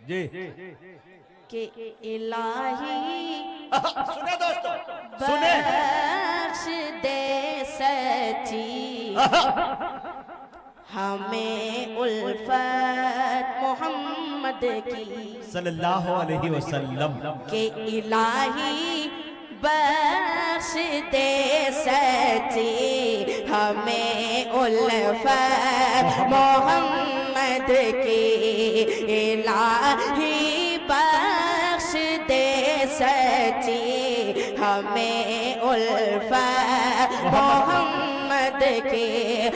جی کہ الہی سنیں دوستو سنیں بخش دے سچی ہمیں الفت محمد کی صلی اللہ علیہ وسلم کہ الہی بخش دے سچی ہمیں الفت محمد کی الہی بخش دے سچی ہمیں الفت محمد کی